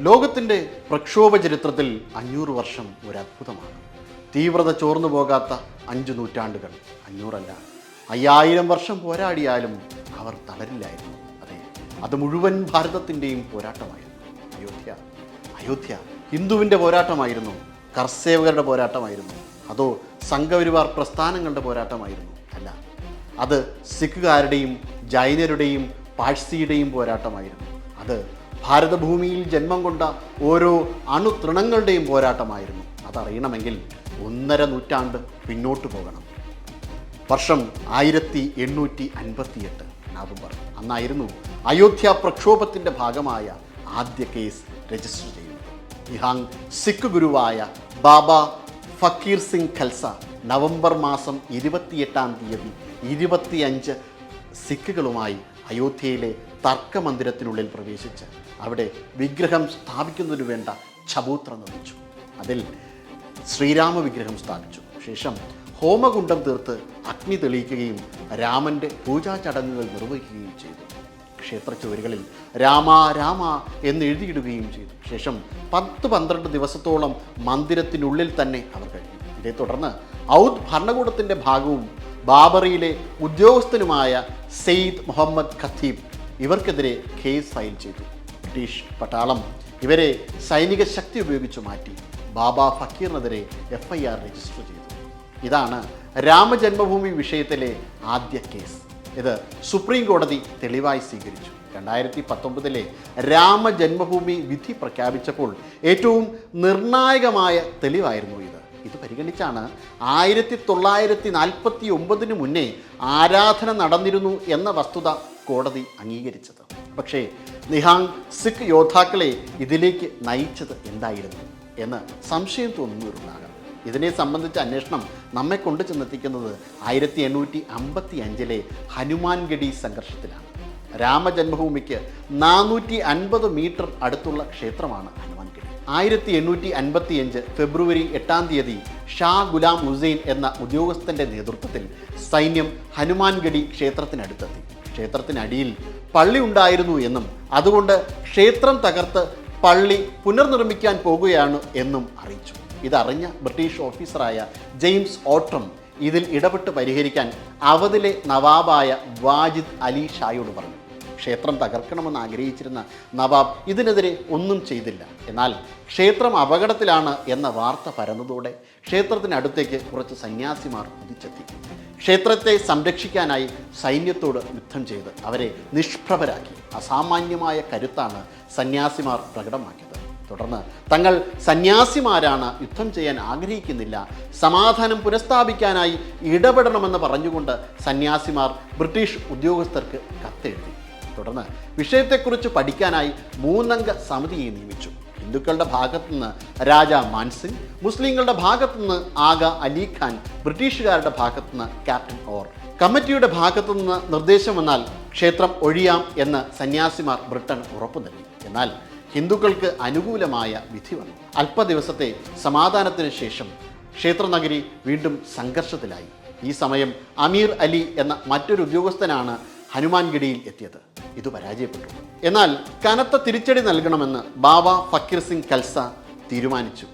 ലോകത്തിൻ്റെ പ്രക്ഷോഭ ചരിത്രത്തിൽ 500 വർഷം ഒരു അത്ഭുതമാണ്. തീവ്രത ചോർന്നു പോകാത്ത 5 നൂറ്റാണ്ടുകൾ. 500 5000 വർഷം പോരാടിയാലും അവർ തളരില്ലായിരുന്നു. അതെ, അത് മുഴുവൻ ഭാരതത്തിൻ്റെയും പോരാട്ടമായിരുന്നു. അയോധ്യ ഹിന്ദുവിൻ്റെ പോരാട്ടമായിരുന്നു, കർസേവകരുടെ പോരാട്ടമായിരുന്നു, അതോ സംഘപരിവാർ പ്രസ്ഥാനങ്ങളുടെ പോരാട്ടമായിരുന്നു? അല്ല, അത് സിഖുകാരുടെയും ജൈനരുടെയും പാഴ്സിയുടെയും പോരാട്ടമായിരുന്നു. അത് ഭാരതഭൂമിയിൽ ജന്മം കൊണ്ട ഓരോ അണുതൃണങ്ങളുടെയും പോരാട്ടമായിരുന്നു. അതറിയണമെങ്കിൽ 1.5 നൂറ്റാണ്ട് പിന്നോട്ട് പോകണം. വർഷം 1858 നവംബർ. അന്നായിരുന്നു അയോധ്യ പ്രക്ഷോഭത്തിൻ്റെ ഭാഗമായ ആദ്യ കേസ് രജിസ്റ്റർ ചെയ്യുന്നത്. നിഹാങ് സിഖ് ഗുരുവായ ബാബ ഫക്കീർ സിംഗ് ഖൽസ നവംബർ മാസം 28-ാം തീയതി 25 സിഖുകളുമായി അയോധ്യയിലെ തർക്കമന്ദിരത്തിനുള്ളിൽ പ്രവേശിച്ച് അവിടെ വിഗ്രഹം സ്ഥാപിക്കുന്നതിനു വേണ്ട ചബൂത്ര നിർമ്മിച്ചു. അതിൽ ശ്രീരാമ വിഗ്രഹം സ്ഥാപിച്ചു. ശേഷം ഹോമകുണ്ഡം തീർത്ത് അഗ്നി തെളിയിക്കുകയും രാമൻ്റെ പൂജാ ചടങ്ങുകൾ നിർവഹിക്കുകയും ചെയ്തു. ക്ഷേത്ര ചുവരുകളിൽ രാമ രാമ എന്ന് എഴുതിയിടുകയും ചെയ്തു. ശേഷം 10-12 ദിവസത്തോളം മന്ദിരത്തിനുള്ളിൽ തന്നെ അവർ കഴിഞ്ഞു. ഇതേ തുടർന്ന് ഔദ് ഭരണകൂടത്തിൻ്റെ ഭാഗവും ബാബറിയിലെ ഉദ്യോഗസ്ഥനുമായ സെയ്ദ് മുഹമ്മദ് ഖത്തീബ് ഇവർക്കെതിരെ കേസ് ഫയൽ ചെയ്തു. ബ്രിട്ടീഷ് പട്ടാളം ഇവരെ സൈനിക ശക്തി ഉപയോഗിച്ച് മാറ്റി ബാബ ഫക്കീറിനെതിരെ FIR രജിസ്റ്റർ ചെയ്തു. ഇതാണ് രാമജന്മഭൂമി വിഷയത്തിലെ ആദ്യ കേസ്. ഇത് സുപ്രീം കോടതി തെളിവായി സ്വീകരിച്ചു. 2019 രാമജന്മഭൂമി വിധി പ്രഖ്യാപിച്ചപ്പോൾ ഏറ്റവും നിർണായകമായ തെളിവായിരുന്നു ഇത്. ഇത് പരിഗണിച്ചാണ് 1949 മുന്നേ ആരാധന നടന്നിരുന്നു എന്ന വസ്തുത കോടതി അംഗീകരിച്ചത്. പക്ഷേ നിഹാങ് സിഖ് യോദ്ധാക്കളെ ഇതിലേക്ക് നയിച്ചത് എന്തായിരുന്നു എന്ന് സംശയം തോന്നുന്നവരുണ്ടാകാം. ഇതിനെ സംബന്ധിച്ച അന്വേഷണം നമ്മെ കൊണ്ടു ചെന്നെത്തിക്കുന്നത് 1855 ഹനുമാൻഗഡി സംഘർഷത്തിലാണ്. രാമജന്മഭൂമിക്ക് 450 മീറ്റർ അടുത്തുള്ള ക്ഷേത്രമാണ് ഹനുമാൻഗഡി. 1855 ഫെബ്രുവരി 8-ാം തീയതി ഷാ ഗുലാം ഹുസൈൻ എന്ന ഉദ്യോഗസ്ഥൻ്റെ നേതൃത്വത്തിൽ സൈന്യം ഹനുമാൻഗഡി ക്ഷേത്രത്തിനടുത്തെത്തി. ക്ഷേത്രത്തിനടിയിൽ പള്ളി ഉണ്ടായിരുന്നു എന്നും അതുകൊണ്ട് ക്ഷേത്രം തകർത്ത് പള്ളി പുനർനിർമ്മിക്കാൻ പോകുകയാണ് എന്നും അറിയിച്ചു. ഇതറിഞ്ഞ ബ്രിട്ടീഷ് ഓഫീസറായ ജെയിംസ് ഓട്ടം ഇതിൽ ഇടപെട്ട് പരിഹരിക്കാൻ അവധിലെ നവാബായ വാജിദ് അലി ഷായോട് പറഞ്ഞു. ക്ഷേത്രം തകർക്കണമെന്ന് ആഗ്രഹിച്ചിരുന്ന നവാബ് ഇതിനെതിരെ ഒന്നും ചെയ്തില്ല. എന്നാൽ ക്ഷേത്രം അപകടത്തിലാണ് എന്ന വാർത്ത പരന്നതോടെ ക്ഷേത്രത്തിനടുത്തേക്ക് കുറച്ച് സന്യാസിമാർ കുതിച്ചെത്തി. ക്ഷേത്രത്തെ സംരക്ഷിക്കാനായി സൈന്യത്തോട് യുദ്ധം ചെയ്ത് അവരെ നിഷ്പ്രഭരാക്കി. അസാമാന്യമായ കരുത്താണ് സന്യാസിമാർ പ്രകടമാക്കിയത്. തുടർന്ന് തങ്ങൾ സന്യാസിമാരാണ്, യുദ്ധം ചെയ്യാൻ ആഗ്രഹിക്കുന്നില്ല, സമാധാനം പുനഃസ്ഥാപിക്കാനായി ഇടപെടണമെന്ന് പറഞ്ഞുകൊണ്ട് സന്യാസിമാർ ബ്രിട്ടീഷ് ഉദ്യോഗസ്ഥർക്ക് കത്തെഴുതി. തുടർന്ന് വിഷയത്തെക്കുറിച്ച് പഠിക്കാനായി 3 അംഗ സമിതിയെ നിയമിച്ചു. ഹിന്ദുക്കളുടെ ഭാഗത്തുനിന്ന് രാജാ മാൻസിംഗ്, മുസ്ലിങ്ങളുടെ ഭാഗത്തുനിന്ന് ആഗ അലി ഖാൻ, ബ്രിട്ടീഷുകാരുടെ ഭാഗത്തുനിന്ന് ക്യാപ്റ്റൻ ഓർ. കമ്മിറ്റിയുടെ ഭാഗത്തുനിന്ന് നിർദ്ദേശം വന്നാൽ ക്ഷേത്രം ഒഴിയാം എന്ന് സന്യാസിമാർ ബ്രിട്ടൻ ഉറപ്പു നൽകി. എന്നാൽ ഹിന്ദുക്കൾക്ക് അനുകൂലമായ വിധി വന്നു. അല്പദിവസത്തെ സമാധാനത്തിന് ശേഷം ക്ഷേത്രനഗരി വീണ്ടും സംഘർഷത്തിലായി. ഈ സമയം അമീർ അലി എന്ന മറ്റൊരു ഉദ്യോഗസ്ഥനാണ് ഹനുമാൻഗഡിയിൽ എത്തിയത്. ഇത് പരാജയപ്പെട്ടു. എന്നാൽ കനത്ത തിരിച്ചടി നൽകണമെന്ന് ബാബ ഫക്കീർ സിംഗ് ഖൽസ തീരുമാനിച്ചു.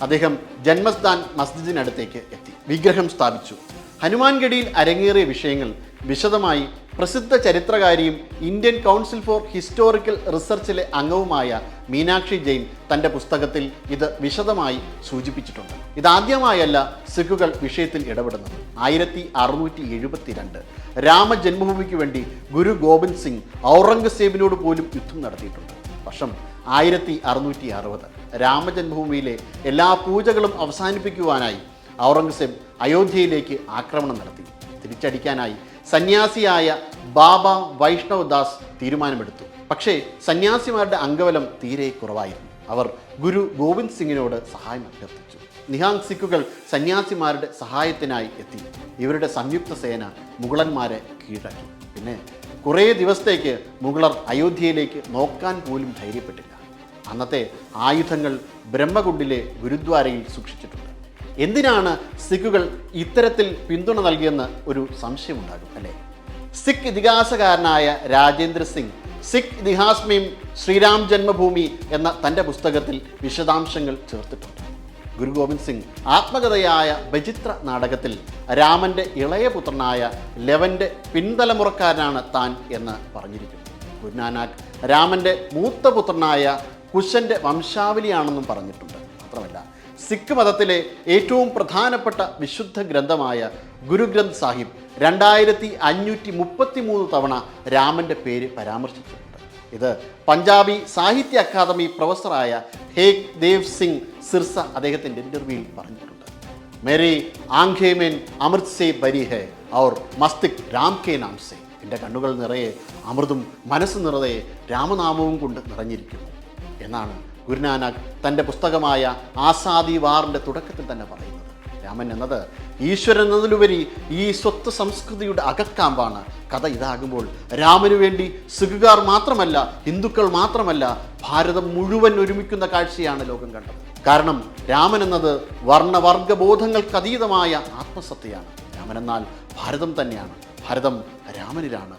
അദ്ദേഹം ജന്മസ്ഥാൻ മസ്ജിദിനടുത്തേക്ക് എത്തി, വിഗ്രഹം സ്ഥാപിച്ചു. ഹനുമാൻഗഡിയിൽ അരങ്ങേറിയ വിഷയങ്ങൾ വിശദമായി പ്രസിദ്ധ ചരിത്രകാരിയും ഇന്ത്യൻ കൗൺസിൽ ഫോർ ഹിസ്റ്റോറിക്കൽ റിസർച്ചിലെ അംഗവുമായ മീനാക്ഷി ജെയിൻ തൻ്റെ പുസ്തകത്തിൽ ഇത് വിശദമായി സൂചിപ്പിച്ചിട്ടുണ്ട്. ഇതാദ്യമായല്ല സിഖുകൾ വിഷയത്തിൽ ഇടപെടുന്നത്. 1672 രാമജന്മഭൂമിക്ക് വേണ്ടി ഗുരു ഗോബിന്ദ് സിംഗ് ഔറംഗസേബിനോട് പോലും യുദ്ധം നടത്തിയിട്ടുണ്ട്. വർഷം 1660 രാമജന്മഭൂമിയിലെ എല്ലാ പൂജകളും അവസാനിപ്പിക്കുവാനായി ഔറംഗസേബ് അയോധ്യയിലേക്ക് ആക്രമണം നടത്തി. തിരിച്ചടിക്കാനായി സന്യാസിയായ ബാബ വൈഷ്ണവ് ദാസ് തീരുമാനമെടുത്തു. പക്ഷേ സന്യാസിമാരുടെ അംഗബലം തീരെ കുറവായിരുന്നു. അവർ ഗുരു ഗോവിന്ദ് സിംഗിനോട് സഹായം അഭ്യർത്ഥിച്ചു. നിഹാങ് സിഖുകൾ സന്യാസിമാരുടെ സഹായത്തിനായി എത്തി. ഇവരുടെ സംയുക്ത സേന മുഗളന്മാരെ കീഴടക്കി. പിന്നെ കുറേ ദിവസത്തേക്ക് മുഗളർ അയോധ്യയിലേക്ക് നോക്കാൻ പോലും ധൈര്യപ്പെട്ടില്ല. അന്നത്തെ ആയുധങ്ങൾ ബ്രഹ്മകുണ്ടിലെ ഗുരുദ്വാരയിൽ സൂക്ഷിച്ചിട്ടുണ്ട്. എന്തിനാണ് സിഖുകൾ ഇത്തരത്തിൽ പിന്തുണ നൽകിയെന്ന് ഒരു സംശയമുണ്ടാകും അല്ലേ? സിഖ് ഇതിഹാസകാരനായ രാജേന്ദ്ര സിംഗ് സിഖ് ഇതിഹാസ് മീം ശ്രീരാം ജന്മഭൂമി എന്ന തൻ്റെ പുസ്തകത്തിൽ വിശദാംശങ്ങൾ ചേർത്തിട്ടുണ്ട്. ഗുരു ഗോവിന്ദ് സിംഗ് ആത്മകഥയായ ബചിത്ര നാടകത്തിൽ രാമൻ്റെ ഇളയ പുത്രനായ ലവൻ്റെ പിൻതലമുറക്കാരനാണ് താൻ എന്ന് പറഞ്ഞിരിക്കുന്നു. ഗുരുനാനാക്ക് രാമൻ്റെ മൂത്ത പുത്രനായ കുശൻ്റെ വംശാവലിയാണെന്നും പറഞ്ഞിട്ടുണ്ട്. മാത്രമല്ല സിഖ് മതത്തിലെ ഏറ്റവും പ്രധാനപ്പെട്ട വിശുദ്ധ ഗ്രന്ഥമായ ഗുരു ഗ്രന്ഥ് സാഹിബ് 2533 തവണ രാമൻ്റെ പേര് പരാമർശിച്ചിട്ടുണ്ട്. ഇത് പഞ്ചാബി സാഹിത്യ അക്കാദമി പ്രൊഫസറായ ഹേക് ദേവ് സിംഗ് സിർസ അദ്ദേഹത്തിൻ്റെ ഇൻ്റർവ്യൂവിൽ പറഞ്ഞിട്ടുണ്ട്. മേരി ആംഖേ മേൻ അമൃത് സേ ബരി ഹേ ഔർ മസ്തിക് രാം കെ നാം സേ. എൻ്റെ കണ്ണുകൾ നിറയെ അമൃതും മനസ്സ് നിറയെ രാമനാമവും കൊണ്ട് നിറഞ്ഞിരിക്കുന്നു എന്നാണ് ഗുരുനാനാക്ക് തൻ്റെ പുസ്തകമായ ആസാദി വാറിൻ്റെ തുടക്കത്തിൽ തന്നെ പറയുന്നത്. രാമൻ എന്നത് ഈശ്വരൻ എന്നതിലുപരി ഈ സ്വത്ത് സംസ്കൃതിയുടെ അകക്കാമ്പാണ്. കഥ ഇതാകുമ്പോൾ രാമനു വേണ്ടി സിഖുകാർ മാത്രമല്ല, ഹിന്ദുക്കൾ മാത്രമല്ല, ഭാരതം മുഴുവൻ ഒരുമിക്കുന്ന കാഴ്ചയാണ് ലോകം കണ്ടത്. കാരണം രാമൻ എന്നത് വർണ്ണവർഗബോധങ്ങൾക്കതീതമായ ആത്മസത്തയാണ്. രാമൻ എന്നാൽ ഭാരതം തന്നെയാണ്. ഭാരതം രാമനിലാണ്.